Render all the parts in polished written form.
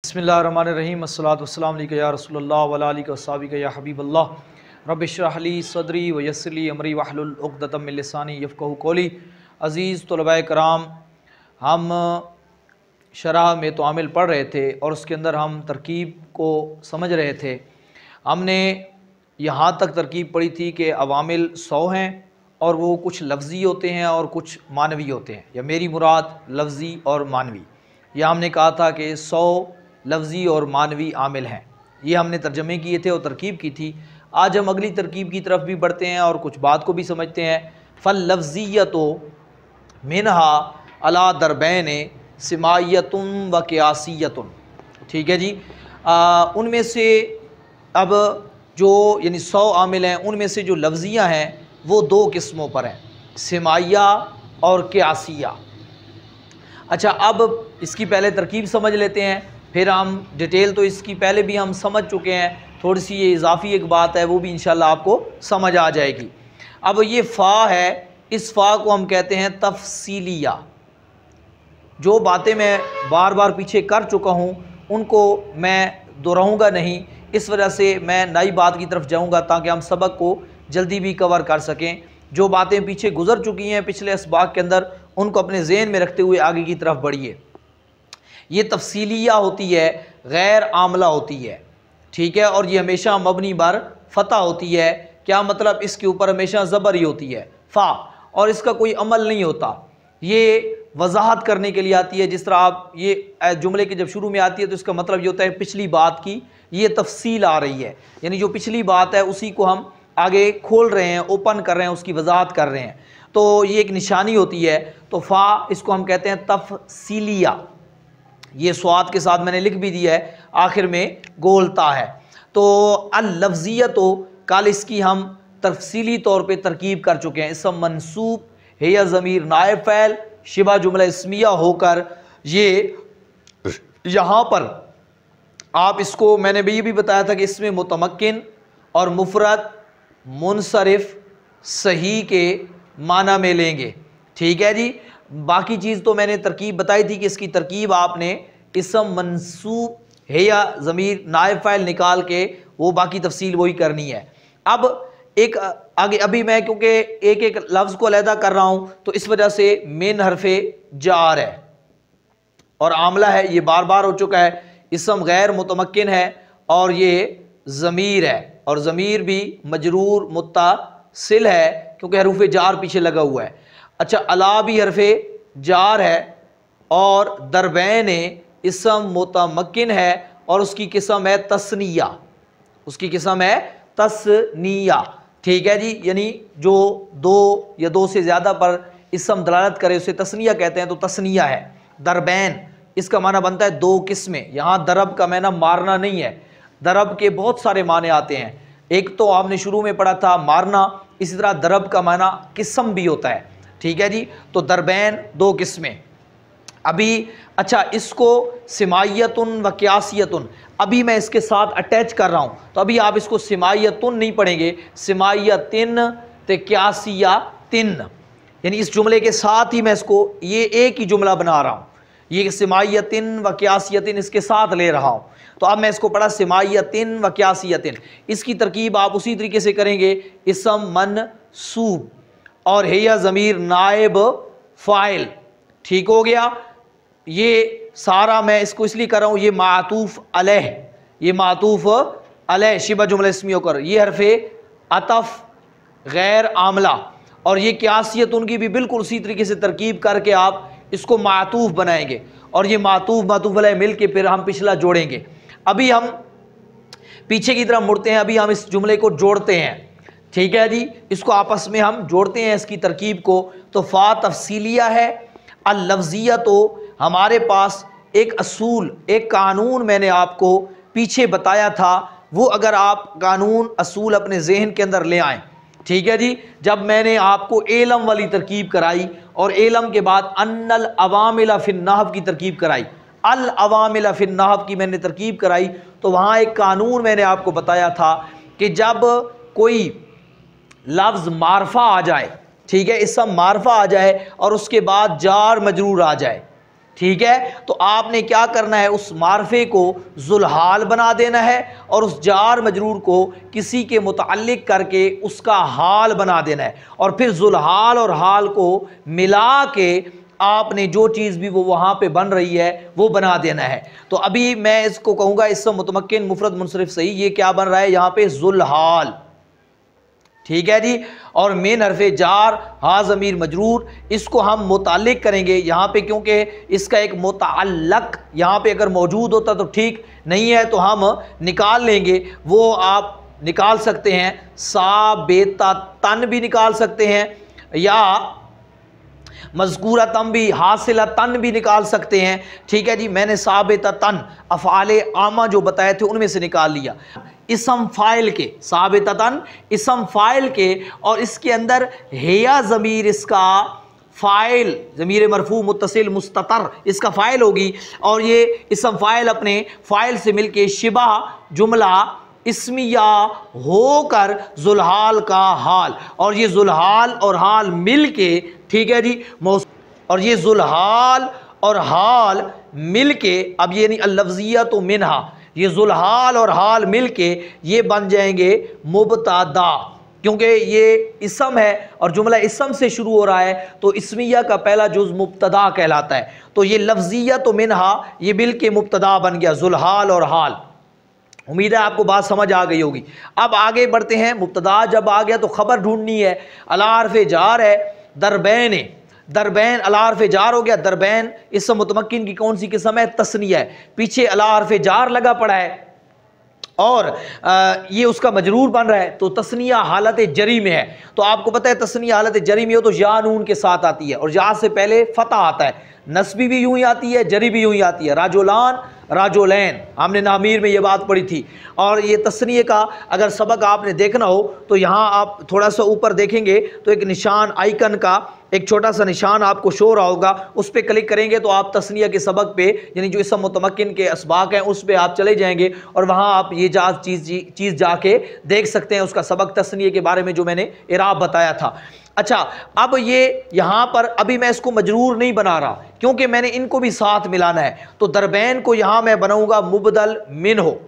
बिस्मिल्लाहिर्रहमानिर्रहीम अस्सलातु वस्सलामु अलैका या रसूलल्लाह व अला आलिका व अस्हाबिका या हबीबल्लाह रब्बि इश्रह ली सदरी व यस्सिर ली अमरी वहलुल उक़दतम मिन लिसानी यफ़क़हू क़ौली। अज़ीज़ तलबाए कराम, हम शरह में तोआमिल पढ़ रहे थे और उसके अंदर हम तरकीब को समझ रहे थे। हमने यहाँ तक तरकीब पढ़ी थी कि अवामिल 100 हैं और वो कुछ लफ्ज़ी होते हैं और कुछ मानवी होते हैं, या मेरी मुराद लफ्ज़ी और मानवी। या हमने कहा था कि 100 लफ्ज़ी और मानवी आमिल हैं। ये हमने तर्जमे किए थे और तरकीब की थी। आज हम अगली तरकीब की तरफ भी बढ़ते हैं और कुछ बात को भी समझते हैं। फ़ल लफ्ज़ियतो मिनहा अला दरबैन सिमायतुन व क़ियासियतुन। ठीक है जी। उनमें से अब जो यानी 100 आमिल हैं, उनमें से जो लफ्ज़ियाँ हैं वो 2 किस्मों पर हैं, सिमाइया और क़ियासिया। अच्छा, अब इसकी पहले तरकीब समझ लेते हैं, फिर हम डिटेल तो इसकी पहले भी हम समझ चुके हैं, थोड़ी सी ये इजाफ़ी एक बात है वो भी इंशाल्लाह आपको समझ आ जाएगी। अब ये फ़ा है, इस फ़ा को हम कहते हैं तफसीलिया। जो बातें मैं बार बार पीछे कर चुका हूँ उनको मैं दोहराऊँगा नहीं, इस वजह से मैं नई बात की तरफ जाऊँगा ताकि हम सबक को जल्दी भी कवर कर सकें। जो बातें पीछे गुजर चुकी हैं पिछले असबाक के अंदर, उनको अपने ज़हन में रखते हुए आगे की तरफ बढ़िए। ये तफसीलिया होती है, गैर आमला होती है, ठीक है, और ये हमेशा मबनी बर फ़तह होती है। क्या मतलब? इसके ऊपर हमेशा ज़बर ही होती है फ़ा, और इसका कोई अमल नहीं होता। ये वजाहत करने के लिए आती है। जिस तरह आप ये जुमले के जब शुरू में आती है तो इसका मतलब ये होता है पिछली बात की ये तफसील आ रही है, यानी जो पिछली बात है उसी को हम आगे खोल रहे हैं, ओपन कर रहे हैं, उसकी वजाहत कर रहे हैं। तो ये एक निशानी होती है। तो फ़ा इसको हम कहते हैं तफसीलिया। ये स्वाद के साथ मैंने लिख भी दिया है, आखिर में गोलता है। तो अल लफ्ज़ियत तो कल इसकी हम तफसीली तौर पे तरकीब कर चुके हैं। इसम मनसूब है या ज़मीर नायब फ़ैल शिबा जुमला इस्मिया होकर, ये यहाँ पर आप इसको मैंने भी ये भी बताया था कि इसमें मुतमक्किन और मुफरद मुनसरिफ सही के माना में लेंगे। ठीक है जी। बाकी चीज़ तो मैंने तरकीब बताई थी कि इसकी तरकीब आपने इसम मंसूब है या ज़मीर नायब फ़ाइल निकाल के वो बाकी तफसील वही करनी है। अब एक आगे अभी मैं क्योंकि एक एक लफ्ज़ को अलहदा कर रहा हूँ तो इस वजह से मेन हरफ़े जार है और आमला है, ये बार बार हो चुका है। इसम गैर मुतमक्किन है और ये ज़मीर है, और ज़मीर भी मजरूर मुत्तसिल है क्योंकि हरूफ़ जार पीछे लगा हुआ है। अच्छा, अला भी हरफ़े जार है और दरबैन इसम मुतमक्किन है और उसकी किस्म है तस्निया, उसकी किस्म है तस्निया। ठीक है जी। यानी जो 2 या 2 से ज़्यादा पर इसम दलालत करे उसे तस्निया कहते हैं, तो तस्निया है। दरबैन इसका माना बनता है 2 किस्में। यहाँ दरब का माना मारना नहीं है, दरब के बहुत सारे माने आते हैं। एक तो आपने शुरू में पढ़ा था मारना, इसी तरह दरब का माना किस्म भी होता है। ठीक है जी। तो दरबैन 2 किस्में। अभी अच्छा, इसको सिमायतुन व क़ियासियतुन अभी मैं इसके साथ अटैच कर रहा हूँ, तो अभी आप इसको सिमायतुन नहीं पढ़ेंगे, सिमायतिन ते क़ियासियतिन, यानी इस जुमले के साथ ही मैं इसको ये एक ही जुमला बना रहा हूँ। ये सिमायतिन व क़ियासियतिन इसके साथ ले रहा हूँ। तो अब मैं इसको पढ़ा सिमायतिन व क़ियासियतिन। इसकी तरकीब आप उसी तरीके से करेंगे, इसम मनसूब और है या ज़मीर नायब फ़ाइल। ठीक हो गया। ये सारा मैं इसको इसलिए कर रहा हूँ, ये मातूफ़ अलैह, ये मातूफ़ अलैह शिबा जुमला इस्मी होकर, ये हरफ़े अतफ़ गैर आमला, और ये क़ियासियत उनकी भी बिल्कुल उसी तरीके से तरकीब करके आप इसको मातूफ़ बनाएंगे और ये मातूफ़ अलैह मिल के फिर हम पिछला जोड़ेंगे। अभी हम पीछे की तरफ मुड़ते हैं, अभी हम इस जुमले को जोड़ते हैं। ठीक है जी। इसको आपस में हम जोड़ते हैं इसकी तरकीब को। तो फ़ा तफसीलिया है। अल लफ्ज़िया तो हमारे पास एक असूल, एक कानून मैंने आपको पीछे बताया था, वो अगर आप कानून असूल अपने जहन के अंदर ले आएँ। ठीक है जी। जब मैंने आपको एलम वाली तरकीब कराई और एलम के बाद अन्नल अवामिल फिन नहव की तरकीब कराई, अल अवामिल फिन नहव की मैंने तरकीब कराई, तो वहाँ एक कानून मैंने आपको बताया था कि जब कोई लफ्ज़ मारफा आ जाए, ठीक है, इसम मारफा आ जाए और उसके बाद जार मजरूर आ जाए, ठीक है, तो आपने क्या करना है, उस मारफे को जुल्हाल बना देना है और उस जार मजरूर को किसी के मुताल्लिक करके उसका हाल बना देना है, और फिर जुल्हाल और हाल को मिला के आपने जो चीज़ भी वो वहाँ पे बन रही है वो बना देना है। तो अभी मैं इसको कहूँगा इसम मुतमक्किन मुफरद मुनसरिफ सही, ये क्या बन रहा है यहाँ पे, जुल्हाल। ठीक है जी, और मेन हरफे जार हा ज़मीर मजरूर, इसको हम मुताल्लिक करेंगे यहाँ पे, क्योंकि इसका एक मुताल्लक यहाँ पे अगर मौजूद होता तो ठीक, नहीं है तो हम निकाल लेंगे, वो आप निकाल सकते हैं। साबेता तन भी निकाल सकते हैं, या मज़कूरा तन भी, हासिला तन भी निकाल सकते हैं। ठीक है जी, मैंने साबिता तन अफ़आले आमा जो बताए थे उनमें से निकाल लिया। इसम फ़ाइल के, साबिता तन इसम फ़ाइल के, और इसके अंदर हेया ज़मीर इसका फ़ाइल, ज़मीर मरफू मुत्तसिल मुस्ततर इसका फ़ाइल होगी, और ये इसम फ़ाइल अपने फ़ाइल से मिलके शिबा जुमला इस्मिया होकर जुल्हाल का हाल, और ये जुल्हाल और हाल मिल के, ठीक है जी, और ये जुल्हाल और हाल मिल के, अब ये नहीं अल्लफ्ज़िया तो मिनहा, ये जुल्हाल और हाल मिल के ये बन जाएंगे मुबतदा, क्योंकि ये इसम है और जुमला इसम से शुरू हो रहा है, तो इसमिया का पहला जुज़ मुब्तदा कहलाता है। तो ये लफ्ज़िया तो मिनहा ये मिल के मुब्तदा बन गया, जुल्हाल और हाल। उम्मीद है आपको बात समझ आ गई होगी। अब आगे बढ़ते हैं, मुब्तदा जब आ गया तो खबर ढूंढनी है। अला हर्फ़े जार है, दरबैन, दरबैन अला हर्फ़े जार हो गया। दरबैन इसम मुतमक्किन की कौन सी किस्म है, तस्निया है, पीछे अला हर्फ़े जार लगा पड़ा है और ये उसका मजरूर बन रहा है, तो तस्निया हालत जरी में है। तो आपको पता है तस्निया हालत जरी में हो तो या नून के साथ आती है, और या से पहले फतह आता है, नस्बी भी यूं ही आती है, जरी भी यूं ही आती है। राजुलान राजुलैन, हमने नामीर में ये बात पढ़ी थी। और ये तस्निये का अगर सबक आपने देखना हो तो यहाँ आप थोड़ा सा ऊपर देखेंगे तो एक निशान आइकन का एक छोटा सा निशान आपको शो रहा होगा, उस पर क्लिक करेंगे तो आप तस्निया के सबक पे, यानी जो इसम मुतमक्किन के असबाक हैं उस पर आप चले जाएंगे, और वहाँ आप ये चीज़ जाके देख सकते हैं उसका सबक तस्निये के बारे में जो मैंने इराब बताया था। अच्छा, अब ये यहाँ पर अभी मैं इसको मजरूर नहीं बना रहा क्योंकि मैंने इनको भी साथ मिलाना है, तो दरबैन को यहाँ मैं बनाऊंगा मुबदल मिन हो।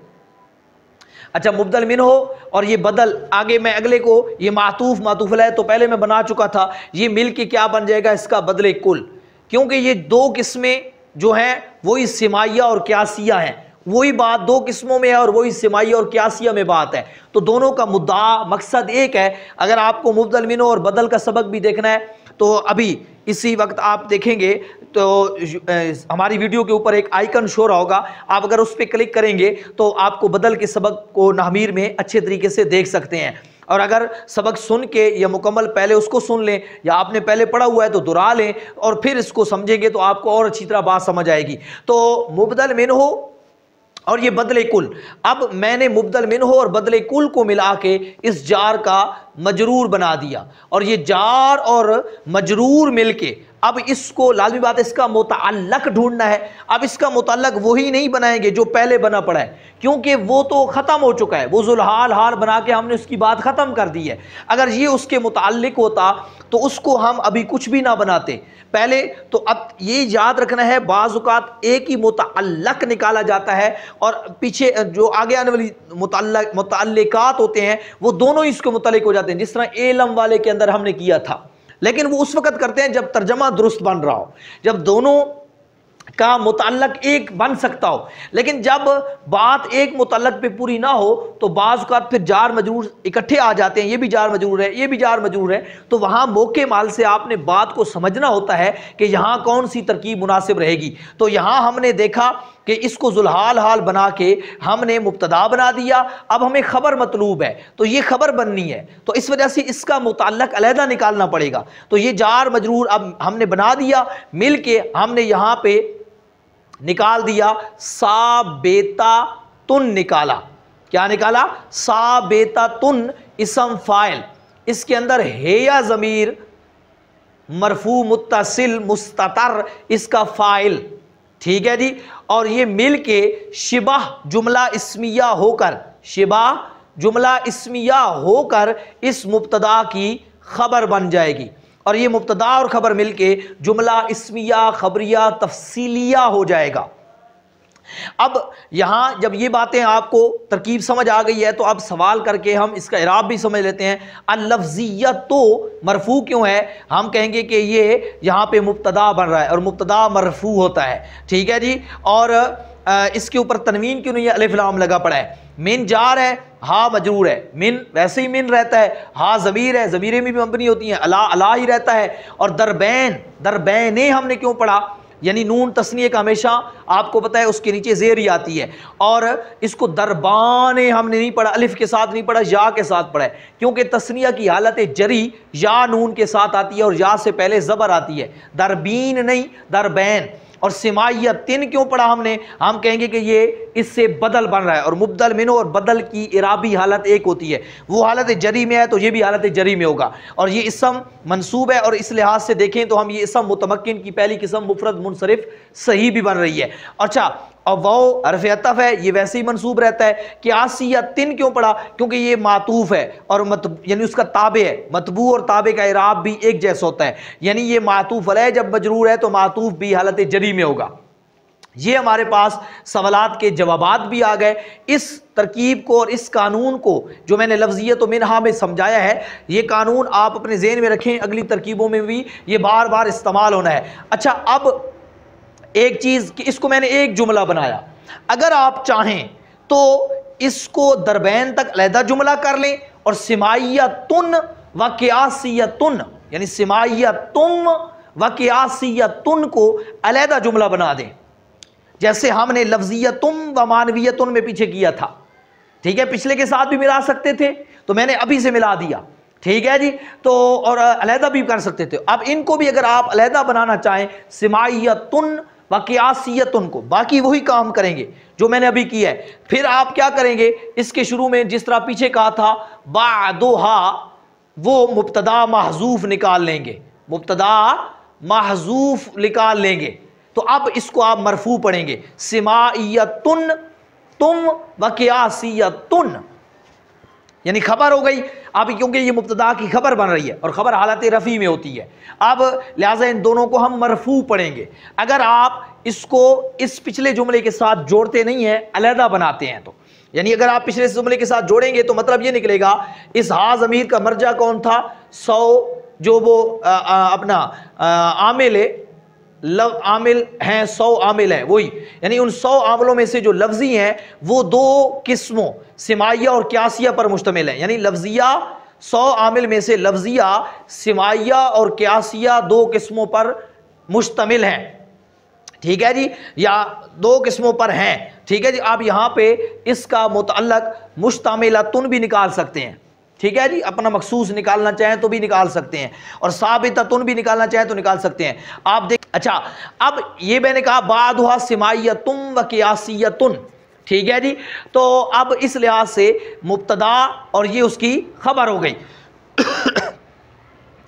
अच्छा, मुबदल मिन हो, और ये बदल आगे मैं अगले को ये मातूफ मातूफ अलैह तो पहले मैं बना चुका था, ये मिल के क्या बन जाएगा, इसका बदले कुल, क्योंकि ये दो किस्में जो हैं वही सिमाइया और क्यासिया हैं, वही बात दो किस्मों में है और वही सिमाइया और क्यासिया में बात है, तो दोनों का मुद्दा मकसद एक है। अगर आपको मुबदल मिन हो और बदल का सबक भी देखना है तो अभी इसी वक्त आप देखेंगे तो हमारी वीडियो के ऊपर एक आइकन शो रहा होगा, आप अगर उस पर क्लिक करेंगे तो आपको बदल के सबक को नामीर में अच्छे तरीके से देख सकते हैं। और अगर सबक सुन के या मुकम्मल पहले उसको सुन लें या आपने पहले पढ़ा हुआ है तो दोहरा लें और फिर इसको समझेंगे तो आपको और अच्छी तरह बात समझ आएगी। तो मुबदल मिन हो और ये बदले कुल, अब मैंने मुबदल मिन हो और बदले कुल को मिला के इस जार का मजरूर बना दिया, और ये जार और मजरूर मिलके अब इसको लाजमी बात है इसका मुतअल्लक ढूंढना है। अब इसका मुतअल्लक वही नहीं बनाएंगे जो पहले बना पड़ा है, क्योंकि वो तो ख़त्म हो चुका है, वो जुल्हाल हाल बना के हमने उसकी बात ख़त्म कर दी है। अगर ये उसके मुतअल्लिक होता तो उसको हम अभी कुछ भी ना बनाते पहले। तो अब ये याद रखना है, बाज़ औक़ात एक ही मुतअल्लक निकाला जाता है और पीछे जो आगे आने वाली मुतअल्लिकात होते हैं वो दोनों ही इसके मुतअल्लिक हो जाते हैं, जिस तरह एलम वाले के अंदर हमने किया था। लेकिन वो उस वक्त करते हैं जब तर्जमा दुरुस्त बन रहा हो, जब दोनों का मुतअल्लक एक बन सकता हो। लेकिन जब बात एक मुतअल्लक पे पूरी ना हो तो बाज़ औक़ात फिर जार मजरूर इकट्ठे आ जाते हैं, ये भी जार मजरूर है, ये भी जार मजरूर है। तो वहाँ मौके माल से आपने बात को समझना होता है कि यहाँ कौन सी तरकीब मुनासिब रहेगी। तो यहाँ हमने देखा कि इसको जुल्हाल हाल बना के हमने मुब्तदा बना दिया, अब हमें खबर मतलूब है तो ये खबर बननी है, तो इस वजह से इसका मुतअल्लक अलहदा निकालना पड़ेगा। तो ये जार मजरूर अब हमने बना दिया, मिल के हमने यहाँ पे निकाल दिया साबेता तुन निकाला। क्या निकाला? साबेता तुन इसम फाइल, इसके अंदर हेया ज़मीर मरफू मुत्तसिल मुस्ततर इसका फाइल, ठीक है जी। और ये मिल के शिबाह जुमला इस्मिया होकर, शिबाह जुमला इस्मिया होकर इस मुब्तदा की खबर बन जाएगी। और ये मुब्तदा और खबर मिलके जुमला इस्मिया खबरिया तफसीलिया हो जाएगा। अब यहां जब ये बातें आपको तरकीब समझ आ गई है तो अब सवाल करके हम इसका इराब भी समझ लेते हैं। अल-लफ्ज़ियत तो मरफू क्यों है? हम कहेंगे कि ये यहां पे मुब्तदा बन रहा है और मुब्तदा मरफू होता है, ठीक है जी। और इसके ऊपर तनवीन क्यों नहीं है, अलिफ लाम लगा पड़ा है। मिन जार है, हा मजरूर है, मिन वैसे ही मिन रहता है, हा ज़मीर है, ज़मीरें भी मबनी होती हैं, अला अला ही रहता है। और दरबैन दरबैने हमने क्यों पढ़ा, यानी नून तस्नीय का हमेशा आपको पता है उसके नीचे ज़ेर ही आती है। और इसको दरबाने हमने नहीं पढ़ा, अलिफ के साथ नहीं पढ़ा, या के साथ पढ़ा है, क्योंकि तस्निया की हालत जरी या नून के साथ आती है और या से पहले ज़बर आती है, दरबीन नहीं दरबैन। और सिमायतिन क्यों पढ़ा हमने, हम कहेंगे कि ये इससे बदल बन रहा है और मुबदल मिनो और बदल की इराबी हालत एक होती है, वो हालत जरी में है तो ये भी हालत जरी में होगा। और ये इसम मंसूब है और इस लिहाज से देखें तो हम ये इसम मुतमक्किन की पहली किस्म मुफरद मुनसरिफ सही भी बन रही है। अच्छा, और वो हरफ अतफ है, ये वैसे ही मंसूब रहता है। कि आसियतिन क्यों पढ़ा, क्योंकि ये मातूफ है और यानी उसका ताबे है, मतबू और ताबे का इराब भी एक जैसा होता है, यानी ये मातूफ अलैह जब मजरूर है तो मातूफ भी हालत जरी में होगा। ये हमारे पास सवालात के जवाबात भी आ गए। इस तरकीब को और इस कानून को जो मैंने लफ्ज़ियत मिनहा में समझाया है, ये कानून आप अपने ज़हन में रखें, अगली तरकीबों में भी ये बार बार इस्तेमाल होना है। अच्छा, अब एक चीज़ कि इसको मैंने एक जुमला बनाया, अगर आप चाहें तो इसको दरबैन तक अलहदा जुमला कर लें और सिमाइयतुन व क़ियासियतुन यानी सिमाइयतुम व क़ियासियतुन को अलहदा जुमला बना दें, जैसे हमने लफ्ज़ियतुम व मानवियतुन में पीछे किया था। ठीक है, पिछले के साथ भी मिला सकते थे तो मैंने अभी से मिला दिया, ठीक है जी। तो और अलहदा भी कर सकते थे। अब इनको भी अगर आप अलहदा बनाना चाहें, सिमाइयतुन व क़ियासियतुन को, बाकी वही काम करेंगे जो मैंने अभी किया है। फिर आप क्या करेंगे, इसके शुरू में जिस तरह पीछे कहा था बादुहा, वो मुब्तदा महजूफ निकाल लेंगे, मुब्तदा महजूफ निकाल लेंगे। तो अब इसको आप मरफू पढ़ेंगे, सिमाइयतुन तुम व क़ियासियतुन, यानी खबर हो गई। अब क्योंकि ये मुब्तदा की खबर बन रही है और खबर हालत रफ़ी में होती है, अब लिहाजा इन दोनों को हम मरफू पढ़ेंगे। अगर आप इसको इस पिछले जुमले के साथ जोड़ते नहीं हैं, अलहदा बनाते हैं, तो यानी अगर आप पिछले जुमले के साथ जोड़ेंगे तो मतलब ये निकलेगा इस हा ज़मीर का मर्जा कौन था, 100 जो वो अपना आमिल है, आमिल हैं, 100 आमिल हैं वही, यानी उन 100 आमिलों में से जो लफ्जी हैं वो दो किस्मों सिमाइया और क़ियासिया पर मुश्तमिल है। यानी लफ्जिया 100 आमिल में से लफ्जिया सिमाइया और क़ियासिया दो किस्मों पर मुश्तमिल हैं, ठीक है जी, या दो किस्मों पर हैं, ठीक है जी। आप यहाँ पे इसका मुतअल्लक मुश्तमिलतुन भी निकाल सकते हैं, ठीक है जी, अपना मखसूस निकालना चाहें तो भी निकाल सकते हैं और साबिततुन भी निकालना चाहें तो निकाल सकते हैं। आप देख, अच्छा, अब ये मैंने कहा बादुहा सिमाइयतुन व क़ियासियतुन, ठीक है जी। तो अब इस लिहाज से मुब्तदा और ये उसकी खबर हो गई।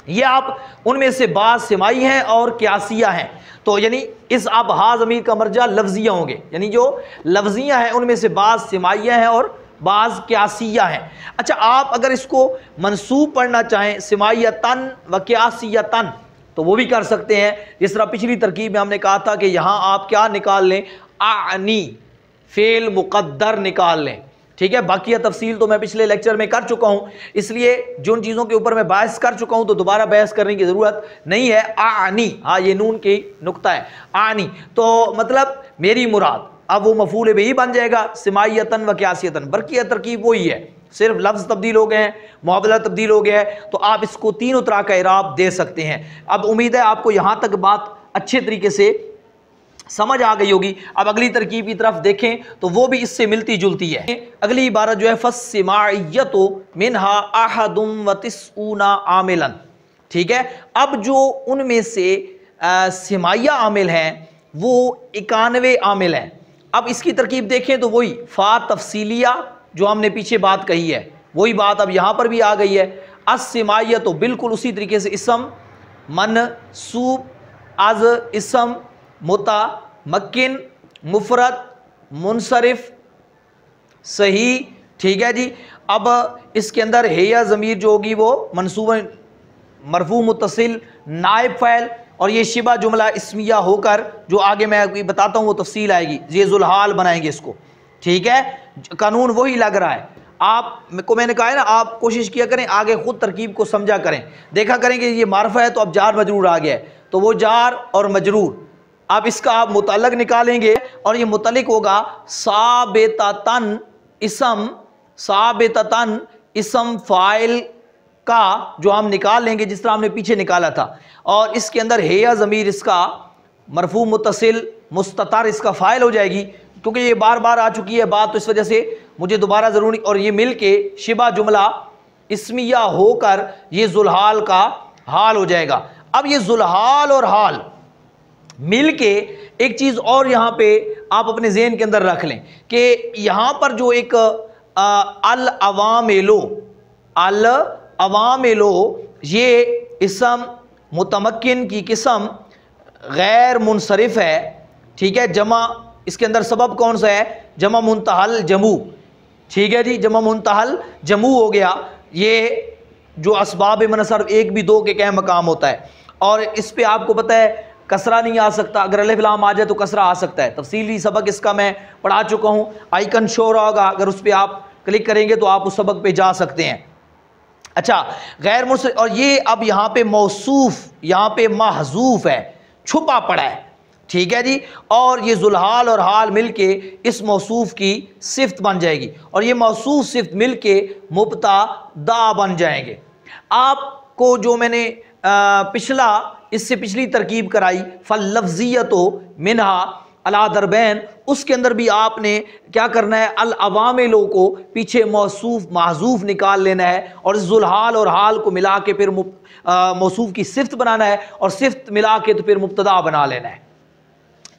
ये आप उनमें से बाज़ सिमाई हैं और क़ियासिया हैं, तो यानी इस अब हा ज़मीर का मर्जा लफ्जिया होंगे, यानी जो लफ्जिया हैं उनमें से बाज़ सिमाइया हैं और बाज़ क़ियासिया हैं। अच्छा, आप अगर इसको मंसूब पढ़ना चाहें सिमाइयतन व क़ियासियतन तो वो भी कर सकते हैं। जिस तरह पिछली तरकीब में हमने कहा था कि यहाँ आप क्या निकाल लें, आनी फ़ेल मुक़द्दर निकाल लें, ठीक है। बाकी तफसील तो मैं पिछले लेक्चर में कर चुका हूँ, इसलिए जिन चीज़ों के ऊपर मैं बहस कर चुका हूँ तो दोबारा बहस करने की ज़रूरत नहीं है। आनी, हाँ ये नून की नुक्ता है, आनी तो मतलब मेरी मुराद, अब वो मफूल बिही बन जाएगा सिमाइयतन व क़ियासियतन। बरक़िया तरकीब वही है, सिर्फ लफ्ज़ तब्दील हो गए हैं, मुआवला तब्दील हो गया है, तो आप इसको तीनों तरह का इराब दे सकते हैं। अब उम्मीद है आपको यहाँ तक बात अच्छे तरीके से समझ आ गई होगी। अब अगली तरकीब की तरफ देखें तो वो भी इससे मिलती जुलती है। अगली इबारत जो है फस्सिमाइयतु मिनहा अहदुम व तिस्ऊना आमिलन, ठीक है। अब जो उनमें से सिमाइया आमिल हैं वो 91 आमिल हैं। अब इसकी तरकीब देखें तो वही फ़ा तफसीलिया जो हमने पीछे बात कही है वही बात अब यहाँ पर भी आ गई है। अस्सिमाइया तो बिल्कुल उसी तरीके से इसम मनसूब अज इसम मुतमक्किन मुफरद मुनसरिफ सही, ठीक है जी। अब इसके अंदर हेया ज़मीर जो होगी वो मनसूब मरफू मुत्तसिल नाइब फ़ैल और ये शिबा जुमला इस्मिया होकर जो आगे मैं अभी बताता हूँ वो तफसील आएगी, ये ज़ुलहाल बनाएंगे इसको। ठीक है, कानून वही लग रहा है। आपको मैंने कहा है ना, आप कोशिश किया करें आगे खुद तरकीब को समझा करें, देखा करें कि ये मारफा है तो अब जार मजरूर आ गया है, तो वो जार और मजरूर अब इसका आप मुतल्लक निकालेंगे और ये मुतल्लिक होगा साबिततन इसम, साबिततन इसम फ़ाइल का जो हम निकाल लेंगे जिस तरह हमने पीछे निकाला था, और इसके अंदर है या ज़मीर इसका मरफू मुत्तसिल मुस्ततर इसका फ़ाइल हो जाएगी, क्योंकि ये बार बार आ चुकी है बात, तो इस वजह से मुझे दोबारा ज़रूरी, और ये मिल के शिबा जुमला इस्मिया होकर ये ज़ुलहाल का हाल हो जाएगा। अब ये ज़ुलहाल और हाल मिल के एक चीज़ और यहाँ पे आप अपने ज़हन के अंदर रख लें कि यहाँ पर जो एक अल अवामिलो, अल अवामिलो ये इसम मुतमक्किन की किस्म गैर मुनसरिफ है। ठीक है, जमा इसके अंदर सबब कौन सा है, जमा मुंतहल जमू। ठीक है जी, जमा मुंतहल जमू हो गया। ये जो असबाब मनसरफ एक भी दो के क्या मकाम होता है, और इस पे आपको पता है कसरा नहीं आ सकता, अगर अलिफ लाम आ जाए तो कसरा आ सकता है। तफसीली सबक इसका मैं पढ़ा चुका हूँ, आइकन शो रहा होगा, अगर उस पर आप क्लिक करेंगे तो आप उस सबक पे जा सकते हैं। अच्छा, गैर मुनसरिफ, और ये अब यहाँ पे मौसूफ, यहाँ पे महजूफ है, छुपा पड़ा है। ठीक है जी, और ये ज़ुलहाल और हाल मिलके इस मौसूफ की सिफ्त बन जाएगी, और ये मौसूफ सिफ्त मिलके मुब्तदा बन जाएंगे। आपको जो मैंने इससे पिछली तरकीब कराई फल्लफ्ज़ियतो मिनहा अला दरबैन, उसके अंदर भी आपने क्या करना है, अल अवामिलो को पीछे मौसूफ महजूफ निकाल लेना है, और ज़ुलहाल और हाल को मिला के फिर मौसूफ की सिफ्त बनाना है, और सिफ्त मिला के तो फिर मुब्तदा बना लेना है।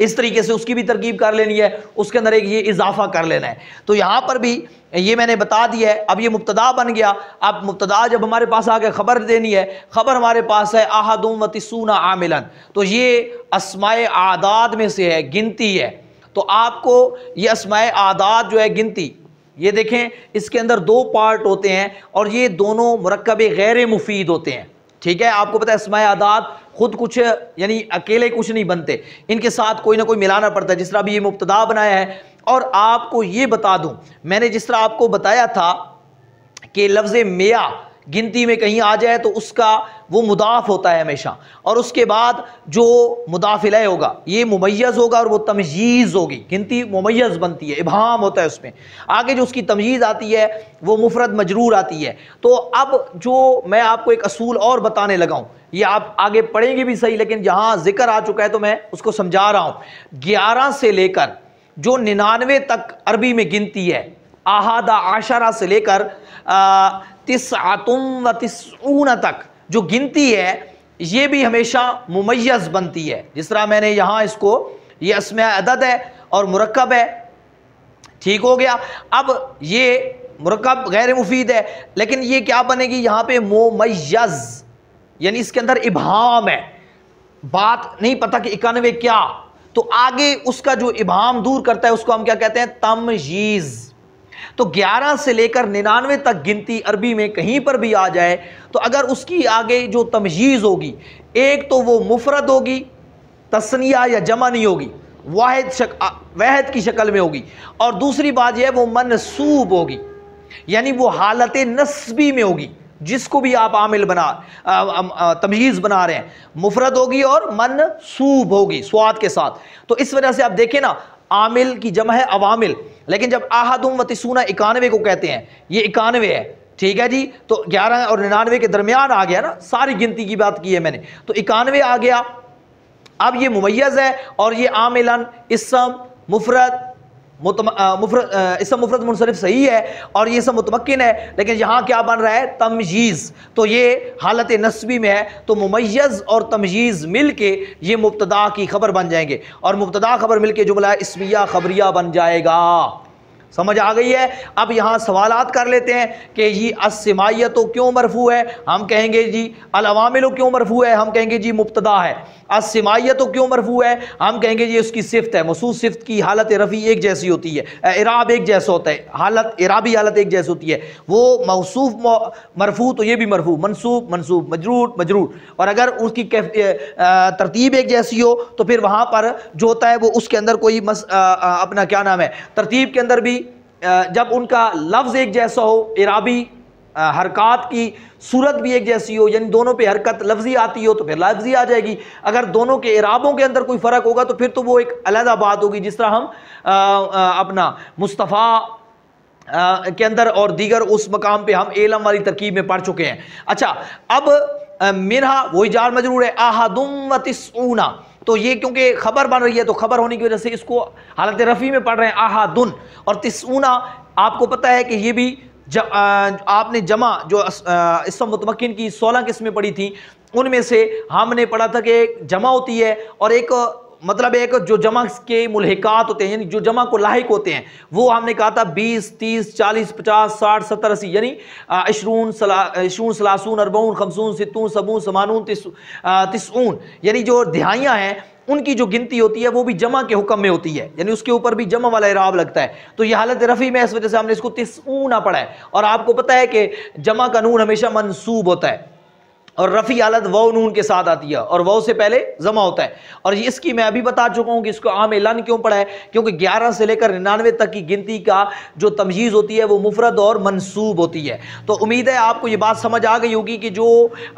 इस तरीके से उसकी भी तरकीब कर लेनी है, उसके अंदर एक ये इजाफा कर लेना है। तो यहाँ पर भी ये मैंने बता दिया है। अब ये मुब्तदा बन गया। अब मुब्तदा जब हमारे पास आ गया, खबर देनी है, खबर हमारे पास है अहदुम व तिस्सूना आमिलन, तो ये अस्माए आदाद में से है, गिनती है। तो आपको ये अस्माए आदाद जो है गिनती, ये देखें इसके अंदर दो पार्ट होते हैं, और ये दोनों मुरक्कब गैर मुफीद होते हैं। ठीक है, आपको पता है अस्माए आदाद खुद कुछ यानी अकेले कुछ नहीं बनते, इनके साथ कोई ना कोई मिलाना पड़ता है। जिस तरह अभी ये मुब्तदा बनाया है, और आपको ये बता दूं, मैंने जिस तरह आपको बताया था कि लफ्ज़ मिया गिनती में कहीं आ जाए तो उसका वो मुदाफ होता है हमेशा, और उसके बाद जो मुदाफ इलैह होगा ये मुमय्यज़ होगा और वो तमयीज़ होगी। गिनती मुमय्यज़ बनती है, इबहाम होता है उसमें, आगे जो उसकी तमयीज़ आती है वो मुफरद मजरूर आती है। तो अब जो मैं आपको एक असूल और बताने लगा हूँ, ये आप आगे पढ़ेंगे भी सही, लेकिन जहाँ जिक्र आ चुका है तो मैं उसको समझा रहा हूँ। 11 से लेकर जो 99 तक अरबी में गिनती है, आहादा आशरा से लेकर तिस्अतुम व तिस्ऊन तक जो गिनती है, ये भी हमेशा मुमय्यज़ बनती है। जिस तरह मैंने यहाँ इसको, ये अस्मा अदद है और मुरक्कब है, ठीक हो गया। अब ये मुरक्कब गैर मुफीद है, लेकिन ये क्या बनेगी यहाँ पे मुमय्यज़, यानी इसके अंदर इबहाम है, बात नहीं पता कि 91 क्या, तो आगे उसका जो इबहाम दूर करता है उसको हम क्या कहते हैं, तमयीज़। तो 11 से लेकर 99 तक गिनती अरबी में कहीं पर भी आ जाए तो अगर उसकी आगे जो तमयीज़ होगी, एक तो वो मुफरद होगी, तस्निया या जमा नहीं होगी, वाहिद की शक्ल में होगी, और दूसरी बात यह है वो मनसूब होगी, यानी वो हालत नस्बी में होगी। जिसको भी आप आमिल तमयीज़ बना रहे हैं, मुफरद होगी और मनसूब होगी स्वाद के साथ। तो इस वजह से आप देखें ना, आमिल की जमा है अवामिल, लेकिन जब आहदुम व तिस्सूना 91 को कहते हैं, ये 91 है। ठीक है जी, तो 11 और 99 के दरमियान आ गया ना, सारी गिनती की बात की है मैंने, तो 91 आ गया। अब ये मुमय्यज़ है और ये आमिलन इस्म मुफरद इसम मुफरद मुनसरिफ सही है और ये सब मुतमक्किन है, लेकिन यहाँ क्या बन रहा है, तमयीज़। तो ये हालत नस्बी में है, तो मुमय्यज़ और तमयीज़ मिल के ये मुब्तदा की खबर बन जाएंगे, और मुब्तदा खबर मिल के जुमला इस्मिया खबरिया बन जाएगा। समझ आ गई है। अब यहाँ सवालात कर लेते हैं कि ये अस्सिमाइयत तो क्यों मरफू है, हम कहेंगे जी अल अवामिल क्यों मरफू है, हम कहेंगे जी मुब्तदा है। अस्सिमाइयत तो क्यों मरफू है, हम कहेंगे जी उसकी सिफ्त है। मौसूफ सिफ्त की हालत रफ़ी एक जैसी होती है, इराब एक जैसा होता है, हालत इराबी हालत एक जैसी होती है। वो मौसूफ मरफू तो ये भी मरफू, मनसूब मनसूब, मजरूर मजरूर। और अगर उसकी तरतीब एक जैसी हो तो फिर वहाँ पर जो होता है वो उसके अंदर कोई अपना क्या नाम है, तरतीब के अंदर भी जब उनका लफ्ज़ एक जैसा हो, इराबी हरकत की सूरत भी एक जैसी हो, यानी दोनों पे हरकत लफ्जी आती हो तो फिर लफ्जी आ जाएगी। अगर दोनों के इराबों के अंदर कोई फ़र्क होगा तो फिर तो वो एक अलग बात होगी, जिस तरह हम अपना मुस्तफ़ा के अंदर और दीगर उस मकाम पे हम एलम वाली तरकीब में पढ़ चुके हैं। अच्छा, अब मिनहा वही जार मजरूर है, आहदुम व तिस्ऊना, तो ये क्योंकि खबर बन रही है तो खबर होने की वजह से इसको हालत रफ़ी में पढ़ रहे हैं, आहदुन। और तिस्ऊना आपको पता है कि ये भी आपने जमा जो इस्म मुतमक्किन की 16 किस्में पढ़ी थी, उनमें से हमने पढ़ा था कि एक जमा होती है और एक मतलब एक जो जमा के मुल्हिकात होते हैं, यानी जो जमा को लाहिक होते हैं, वो हमने कहा था 20, 30, 40, 50, 60, 70, 80, यानी 20, 30, 40, 50, 60, 70, 80, 90, यानी जो दिहाइयाँ हैं उनकी जो गिनती होती है वो भी जमा के हुक्म में होती है, यानी उसके ऊपर भी जमा वाला इराब लगता है। तो ये हालत रफ़ी में इस वजह से हमने इसको तिस्ऊना पढ़ा है। और आपको पता है कि जमा का नून हमेशा मंसूब होता है और रफ़ी हालत वाव नून के साथ आती है और वाव से पहले जमा होता है। और इसकी मैं अभी बता चुका हूँ कि इसको आम एलान क्यों पढ़ा है, क्योंकि 11 से लेकर 99 तक की गिनती का जो तमयीज़ होती है वो मुफरद और मंसूब होती है। तो उम्मीद है आपको ये बात समझ आ गई होगी कि जो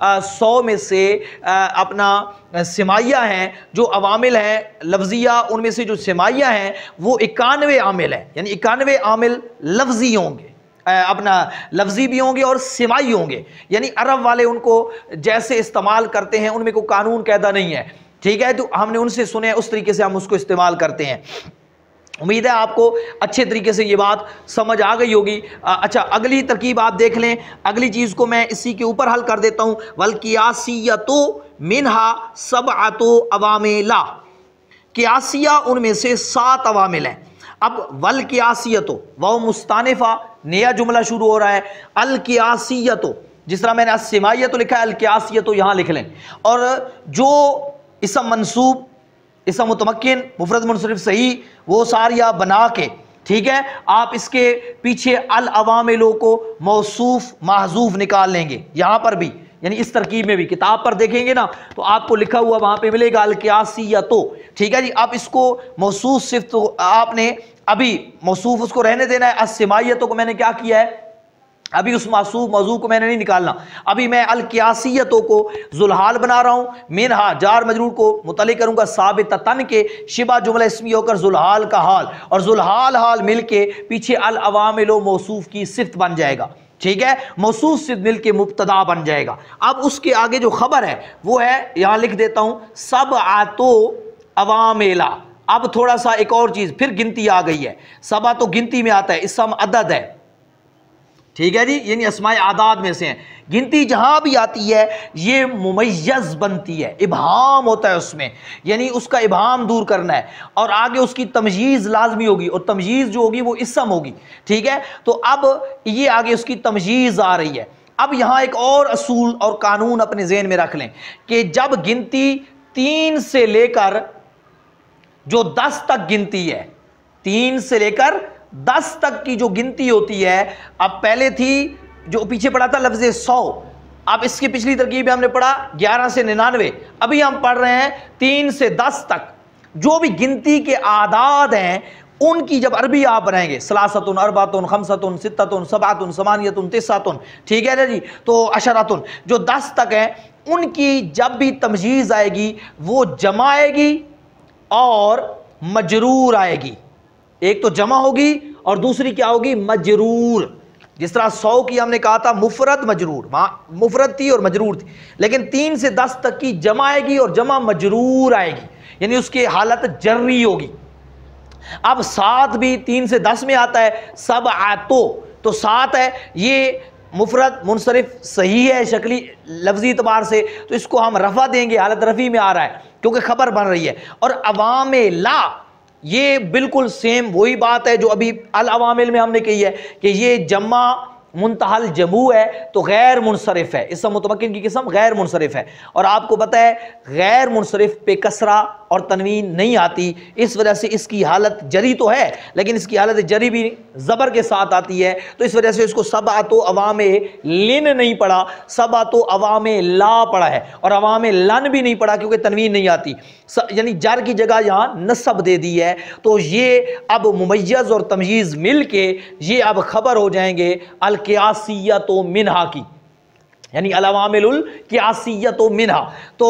100 में से अपना सिमाइया हैं, जो अवामिल हैं लफ्ज़िया, उनमें से जो सिमाइया हैं वो 91 आमिल हैं, यानी 91 आमिल लफ्ज़ी होंगे, अपना लफ्जी भी होंगे और सिमाई होंगे। यानी अरब वाले उनको जैसे इस्तेमाल करते हैं उनमें कोई कानून कायदा नहीं है, ठीक है, तो हमने उनसे सुने उस तरीके से हम उसको इस्तेमाल करते हैं। उम्मीद है आपको अच्छे तरीके से ये बात समझ आ गई होगी। अच्छा, अगली तरकीब आप देख लें, अगली चीज़ को मैं इसी के ऊपर हल कर देता हूँ। वल कियासियतो मिनहा सबअतो अवामिला, कियासिया उनमें से 7 अवामिल हैं। अब वल कियासियतो वाव मुस्तानिफा, नया जुमला शुरू हो रहा है, अल कियासियतो, जिस तरह मैंने अस्सिमाइयतो लिखा है अल कियासियतो यहाँ लिख लें। और जो इसम मंसूब, इसम मुतमक्किन, मुफरद मुनसरिफ सही, वो सारिया बना के, ठीक है, आप इसके पीछे अल अवामिलो को मौसूफ महजूफ निकाल लेंगे। यहाँ पर भी यानी इस तरकीब में भी किताब पर देखेंगे ना तो आपको लिखा हुआ वहां पे मिलेगा अल कियासियतो, ठीक है जी। अब इसको मौसूफ सिर्फ तो आपने अभी मौसूफ उसको रहने देना है। अस्सिमाइयतों को मैंने क्या किया है, अभी उस मासूफ मौजू को मैंने नहीं निकालना, अभी मैं अल कियासियतों को जुलहाल बना रहा हूं। मिनहा जार मजरूर को मुतल्लिक करूंगा साबिततन के शिबा जुमला इसमी होकर जुलहाल का हाल, और जुलहाल हाल मिलके पीछे अल अवामिलो मौसूफ की सिफ्त बन जाएगा, ठीक है, मौसूफ सिर्फ मिल के मुब्तदा बन जाएगा। अब उसके आगे जो खबर है वो है, यहां लिख देता हूं, सबअतो अवामिला। अब थोड़ा सा एक और चीज, फिर गिनती आ गई है। सबा तो गिनती में आता है, इसम अदद है, ठीक है जी, यानी अस्माए आदाद में से है। गिनती जहां भी आती है ये मुमय्यज बनती है, इबहाम होता है उसमें, यानी उसका इबहाम दूर करना है और आगे उसकी तमयीज़ लाजमी होगी, और तमयीज़ जो होगी वो इसम होगी, ठीक है। तो अब ये आगे उसकी तमयीज़ आ रही है। अब यहाँ एक और असूल और कानून अपने ज़हन में रख लें कि जब गिनती 3 से लेकर जो 10 तक गिनती है, 3 से लेकर 10 तक की जो गिनती होती है, अब पहले थी जो पीछे पढ़ा था लफ्ज़ 100, अब इसकी पिछली तरकीब में हमने पढ़ा 11 से 99, अभी हम पढ़ रहे हैं 3 से 10 तक। जो भी गिनती के आदाद हैं उनकी जब अरबी आप बनाएंगे, सलासतुन, अरबातुन, खमसतुन, सित्ततुन, सबातुन, समानियतुन, तिस्सातुन, ठीक है ना जी, तो अशरातुन, जो 10 तक है उनकी जब भी तमयीज़ आएगी वो जमा आएगी और मजरूर आएगी। एक तो जमा होगी और दूसरी क्या होगी, मजरूर। जिस तरह 100 की हमने कहा था मुफरद मजरूर, वहाँ मुफरद थी और मजरूर थी, लेकिन 3 से 10 तक की जमा आएगी और जमा मजरूर आएगी, यानी उसकी हालत जर्री होगी। अब 7 भी 3 से 10 में आता है, सब आतो, तो 7 है, ये मुफरद मुनसरिफ सही है शक्ली लफ्जी एतबार से, तो इसको हम रफा देंगे, हालत रफ़ी में आ रहा है क्योंकि खबर बन रही है। और अवामे ला, ये बिल्कुल सेम वही बात है जो अभी अल अवामिल में हमने कही है कि ये जम्मा मुंतहल जमू है तो गैर मुनसरिफ है, इसम मुतमक्किन की किस्म गैर मुनसरिफ है। और आपको पता है गैर मुनसरिफ पे कसरा और तनवीन नहीं आती, इस वजह से इसकी हालत जरी तो है लेकिन इसकी हालत जरी भी ज़बर के साथ आती है, तो इस वजह से इसको सबातो अवामे लिन नहीं पढ़ा, सबातो अवामे ला पढ़ा है, और अवामे लन भी नहीं पढ़ा क्योंकि तनवीन नहीं आती, यानी जर की जगह यहाँ नसब दे दी है। तो ये अब मुमय्यज़ और तमयीज़ मिल के ये अब खबर हो जाएंगे अल क़ियासिय्यत मिन्हा की, यानी अल-अवामिलुल क़ियासिय्यत मिन्हा। तो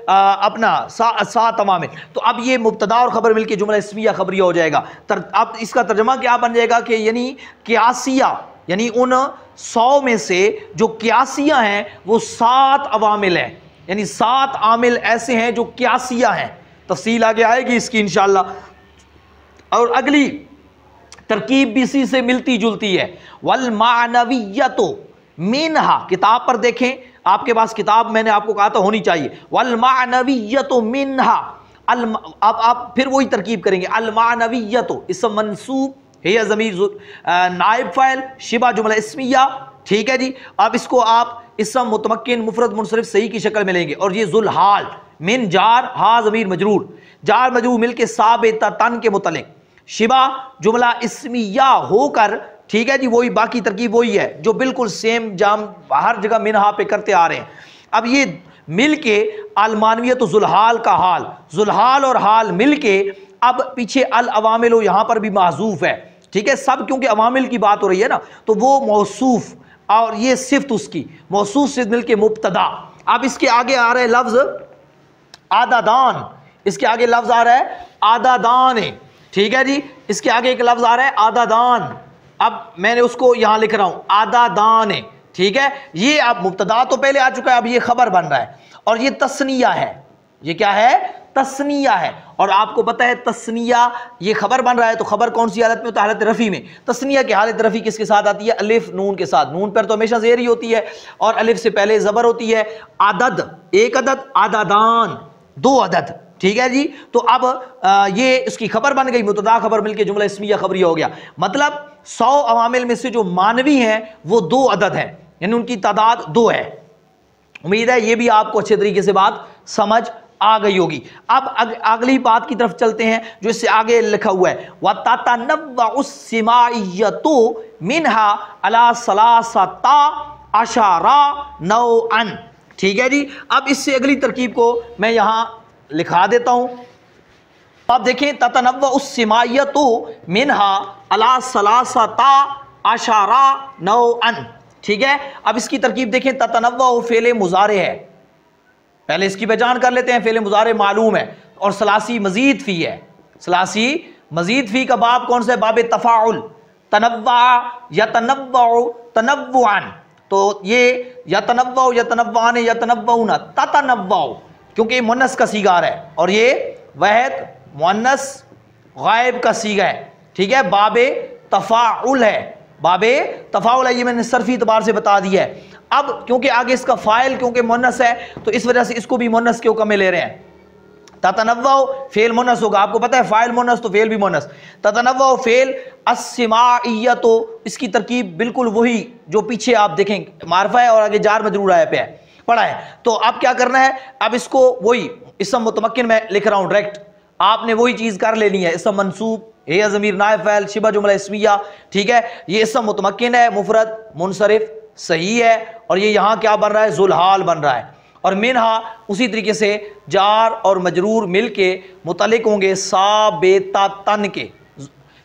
अपना सात अवामिल, तो अब ये मुब्तदा और खबर मिलके जुमला इस्मिया खबरिया हो जाएगा। अब इसका तर्जमा क्या बन जाएगा कि यानी क़ियासिया, यानी उन 100 में से जो क़ियासिया हैं वो 7 अवामिल हैं, यानी 7 आमिल ऐसे हैं जो क़ियासिया हैं। तफसील आगे आएगी इसकी इंशाअल्लाह। और अगली तरकीब भी इसी से मिलती जुलती है, वल मानविय्यतो मिन्हा, किताब पर देखें, आपके पास किताब मैंने आपको कहा था होनी चाहिए, वल मानविय्यतो मिन्हा। अब आप फिर वही तरकीब करेंगे, अल मानविय्यतो इसम मंसूब है ज़मीर नाइब फ़ाइल शिबा जुमला इस्मिया, ठीक है जी। अब इसको आप इसम मुतमक्किन मुफरद मुनसरिफ सही की शक्ल में लेंगे, और ये जुल हाल मिन जार हा ज़मीर मजरूर, जार मजरूर मिलके साबिता तन के मुतलिक शिबा जुमला इस्मिया होकर, ठीक है जी, वही बाकी तरकीब वही है जो बिल्कुल सेम जाम हर जगह मिनहा पे करते आ रहे हैं। अब ये मिलके अलमानवियत जुलहाल का हाल, जुलहाल और हाल मिलके अब पीछे अल अवामिल यहाँ पर भी महजूफ है, ठीक है, सब क्योंकि अवामिल की बात हो रही है ना, तो वो मौसूफ और ये सिफ्त उसकी मौसूफ से मिलके मुब्तदा। अब इसके आगे आ रहा है लफ्ज आदादान, इसके आगे लफ्ज आ रहा है आदादान, ठीक है जी, इसके आगे एक लफ्ज आ रहा है आदादान। अब मैंने उसको यहां लिख रहा हूं आदादान, ठीक है। ये अब मुब्तदा तो पहले आ चुका है, अब ये खबर बन रहा है, और ये तस्निया है, ये क्या है, तस्निया है। और आपको पता है तस्निया ये खबर बन रहा है, तो खबर कौन सी हालत में होता है, हालत रफ़ी में। तस्निया की हालत रफ़ी किसके साथ आती है, अलिफ नून के साथ, नून पर तो हमेशा ज़ेर ही होती है और अलिफ से पहले ज़बर होती है। अदद एक अदद, आदादान 2 अदद, ठीक है जी। तो अब ये इसकी खबर बन गई, मुब्तदा खबर मिलके जुमला इस्मिया खबरिया हो गया। मतलब 100 अवामिल में से जो मानवी हैं वो 2 अदद हैं, यानी उनकी तादाद 2 है। उम्मीद है ये भी आपको अच्छे तरीके से बात समझ आ गई होगी। अब अगली बात की तरफ चलते हैं जो इससे आगे लिखा हुआ है, व ततनव्वउस सिमाइयतु मिनहा अला सलासता अशारा नौअन, ठीक है जी। अब इससे अगली तरकीब को मैं यहां लिखा देता हूं। अब देखें, ततनव्वउस सिमाइयतु मिनहा अला सलासता अशारा नौअन, ठीक है। अब इसकी तरकीब देखें, ततनव्वउ फेले मुजारे है, पहले इसकी पहचान कर लेते हैं। फेले मुजारे मालूम है और सलासी मजीद फी है, सलासी मजीद फी का बाब कौन सा है, बाब तफाउल, तनव्वा यतनव्वउ तनव्वुअन, तो ये यतनव्वउ यतनव्वान यतनव्वउन ततनव्वउ, क्योंकि मुन्नस का सीगार है और ये वाहिद मुन्नस गायब का सीगा है, ठीक है। बाबे तफाउल है, बाबे तफाउल है, ये मैंने सर्फी एतबार से बता दिया है। अब क्योंकि आगे इसका फाइल क्योंकि मुन्नस है तो इस वजह से इसको भी मुन्नस के हुक्म में ले रहे हैं। ततनव्वउ फेल मुन्नस होगा, आपको पता है फाइल मुन्नस तो फेल भी मुन्नस। ततनव्वउ फेल अस्सिमाइयतो, इसकी तरकीब बिल्कुल वही जो पीछे आप देखें, मारफा है और आगे जार मजरूर आया पे है, पढ़ा है। तो अब क्या करना है, अब इसको वही इसम मुतमक्किन में लिख रहा हूं डायरेक्ट, आपने वही चीज कर लेनी है। इसम मंसूब है ज़मीर नाइब फ़ाइल शिबा जुमला इस्मिया, ठीक है। ये इसम मुतमक्किन है, मुफरद मुनसरिफ सही है, और ये यहाँ क्या बन रहा है, जुलहाल बन रहा है। और मिनहा उसी तरीके से जार और मजरूर मिलके मुतलिक होंगे साबिता तन के,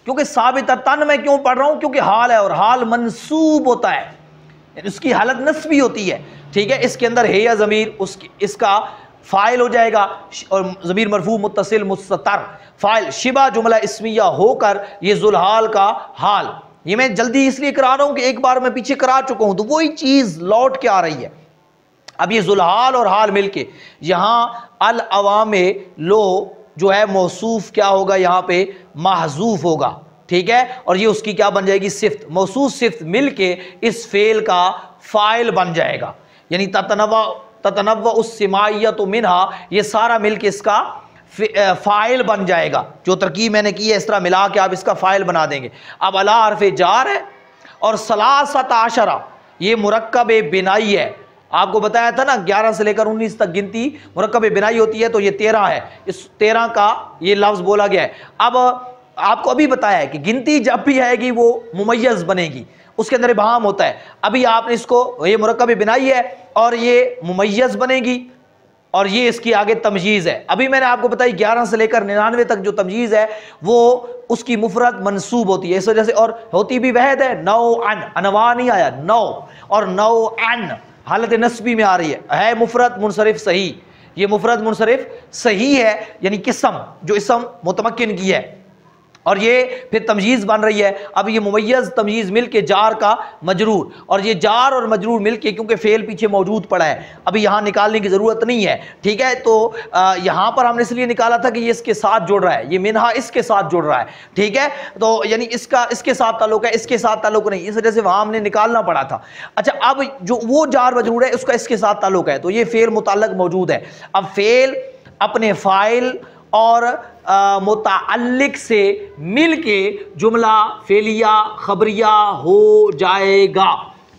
क्योंकि साबिता तन मैं क्यों पढ़ रहा हूँ, क्योंकि हाल है और हाल मंसूब होता है, उसकी हालत नस्बी होती है, ठीक है। इसके अंदर है या ज़मीर उसकी इसका फ़ाइल हो जाएगा, और ज़मीर मरफू मुत्तसिल मुस्ततर फ़ाइल शिबा जुमला इस्मिया होकर ये जुलहाल का हाल। ये मैं जल्दी इसलिए करा रहा हूं कि एक बार मैं पीछे करा चुका हूं, तो वही चीज लौट के आ रही है। अब ये जुलहाल और हाल मिलके यहां अल अवामे लो जो है मौसूफ क्या होगा, यहां पे महजूफ होगा, ठीक है। और ये उसकी क्या बन जाएगी, सिफ्त, मौसूफ सिफ्त मिलके इस फेल का फाइल बन जाएगा, यानी ततनव्वउस सिमाइयतु मिनहा, ये सारा मिलके इसका फ़ाइल बन जाएगा। जो तरकीब मैंने की है इस तरह मिला के आप इसका फ़ाइल बना देंगे। अब अला हर्फ जार है और सलासत आशरा ये मुरक्कब बिनाई है। आपको बताया था ना 11 से लेकर 19 तक गिनती मुरक्कब बिनाई होती है, तो ये 13 है। इस 13 का ये लफ्ज़ बोला गया है। अब आपको अभी बताया है कि गिनती जब भी आएगी वो मुमय्यज़ बनेगी, उसके अंदर इबहाम होता है। अभी आपने इसको, ये मुरक्कब बिनाई है और ये मुमय्यज़ बनेगी और ये इसकी आगे तमयीज़ है। अभी मैंने आपको बताई 11 से लेकर 99 तक जो तमयीज़ है वो उसकी मुफरद मंसूब होती है, इस वजह से, और होती भी वहद है। नौ अन, अनवा नहीं आया, नौ और नौ अन हालत नस्बी में आ रही है मुफरद मुनसरिफ सही। ये मुफरद मुनसरिफ सही है, यानी किस्म जो इसम मुतमक्किन की है, और ये फिर तमयीज़ बन रही है। अब ये मुमय्यज़ तमयीज़ मिल के जार का मजरूर, और ये जार और मजरूर मिल के, क्योंकि फेल पीछे मौजूद पड़ा है, अभी यहाँ निकालने की ज़रूरत नहीं है, ठीक है। तो यहाँ पर हमने इसलिए निकाला था कि ये इसके साथ जुड़ रहा है, ये मिनहा इसके साथ जुड़ रहा है, ठीक है। तो यानी इसका इसके साथ ताल्लुक है, इसके साथ ताल्लुक नहीं, इस वजह से वहाँ हमने निकालना पड़ा था। अच्छा, अब जो वो जार मजरूर है उसका इसके साथ ताल्लुक है, तो ये फेल मुताल्लक मौजूद है। अब फेल अपने फ़ाइल और मुताल्लिक से मिल के जुमला फेलिया खबरिया हो जाएगा,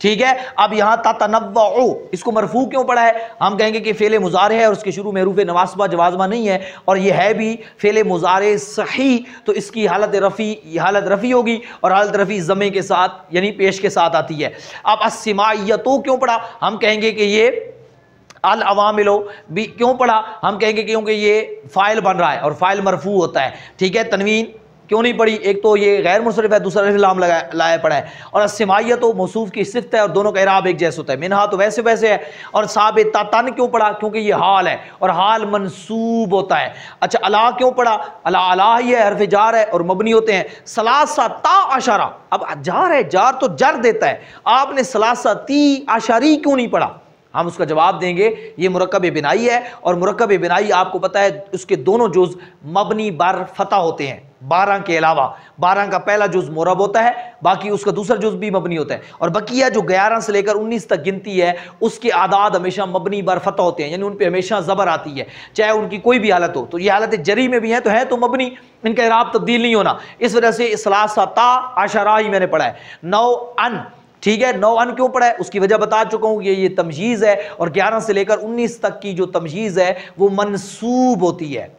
ठीक है। अब यहाँ ततनव्वउ इसको मरफू क्यों पड़ा है? हम कहेंगे कि फेले मुजारे है और उसके शुरू में हरूफ नवासबा जवाज़मा नहीं है, और ये है भी फेले मुजारे सही, तो इसकी हालत रफ़ी होगी, और हालत रफ़ी ज़मे के साथ यानी पेश के साथ आती है। अब अस्सिमाइयतो क्यों पड़ा? हम कहेंगे कि ये अल अवामिलो भी क्यों पढ़ा? हम कहेंगे क्योंकि ये फ़ाइल बन रहा है और फ़ाइल मरफू होता है, ठीक है। तनवीन क्यों नहीं पड़ी? एक तो ये गैर मुनसरिफ है, दूसरा लाम लाया पड़ा है, और अस्सिमाइया तो मौसूफ की सिफ़त है और दोनों का इराब एक जैसा होता है। मिनहा तो वैसे वैसे है, और साबिता तन क्यों पड़ा? क्योंकि ये हाल है और हाल मंसूब होता है। अच्छा, अला क्यों पड़ा? अला अला ही है, हर्फ जार है और मबनी होते हैं। सलासा ता अशरा, अब जार है, जार तो जर देता है, आपने सलासा ती अशरी क्यों नहीं पढ़ा? हम उसका जवाब देंगे, ये मुरक्कब बिनाई है, और मुरक्कब बिनाई आपको पता है उसके दोनों जुज़ मबनी बर फतह होते हैं। 12 के अलावा 12 का पहला जुज़ मुरब होता है, बाकी उसका दूसरा जुज़ भी मबनी होता है, और बकिया जो 11 से लेकर 19 तक गिनती है उसके आदाद हमेशा मबनी बर फतह होते हैं, यानी उन पर हमेशा ज़बर आती है, चाहे उनकी कोई भी हालत हो। तो ये हालत जरी में भी है, तो है तो मबनी, इनका इराब तब्दील नहीं होना, इस वजह से सलासा ता अशरा ही मैंने पढ़ा है। नौ अन, ठीक है, नौ अन क्यों पड़ा है उसकी वजह बता चुका हूं कि ये तमयीज़ है, और 11 से लेकर 19 तक की जो तमयीज़ है वो मंसूब होती है,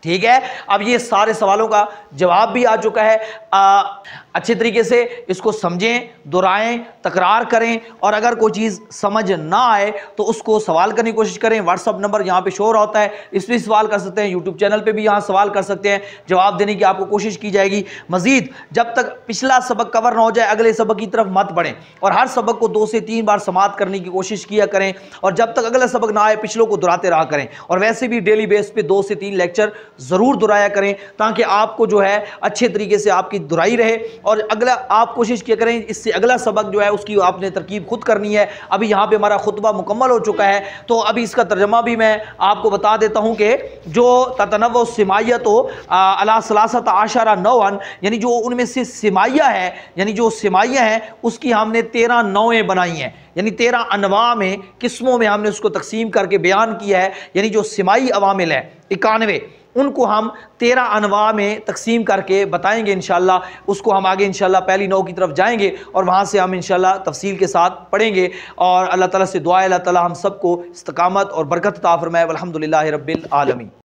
ठीक है। अब ये सारे सवालों का जवाब भी आ चुका है। अच्छे तरीके से इसको समझें, दोहराएं, तकरार करें, और अगर कोई चीज़ समझ ना आए तो उसको सवाल करने की कोशिश करें। व्हाट्सअप नंबर यहाँ पे शो होता है, इस पर सवाल कर सकते हैं, यूट्यूब चैनल पे भी यहाँ सवाल कर सकते हैं, जवाब देने की आपको कोशिश की जाएगी। मज़ीद जब तक पिछला सबक कवर ना हो जाए अगले सबक की तरफ मत बढ़ें, और हर सबक को 2 से 3 बार समाअत करने की कोशिश किया करें, और जब तक अगला सबक ना आए पिछलों को दोहराते रहा करें, और वैसे भी डेली बेस पे 2 से 3 लेक्चर ज़रूर दोहराया करें, ताकि आपको जो है अच्छे तरीके से आपकी दोहराई रहे, और अगला आप कोशिश किया करें इससे अगला सबक जो है उसकी आपने तरकीब खुद करनी है। अभी यहाँ पे हमारा खुतबा मुकम्मल हो चुका है, तो अभी इसका तर्जमा भी मैं आपको बता देता हूँ कि जो ततनव्वु सिमाइयत अला सलासत आशरा नौअन, यानी जो उनमें से सिमाइया है, यानी जो सिमाइया है उसकी हमने 13 नौएं बनाई हैं, यानी 13 अनवा में, किस्मों में हमने उसको तकसीम करके बयान किया है। यानी जो सिमाई अवामिल है 91, उनको हम 13 अनवा में तकसीम करके बताएंगे इंशाअल्लाह। उसको हम आगे इंशाअल्लाह पहली 9 की तरफ जाएंगे, और वहाँ से हम इंशाअल्लाह तफसील के साथ पढ़ेंगे, और अल्लाह ताला से दुआ है अल्लाह ताला हम सबको इस्तकामत और बरकत अता फरमाए। अल्हम्दुलिल्लाहि रब्बिल आलमीन।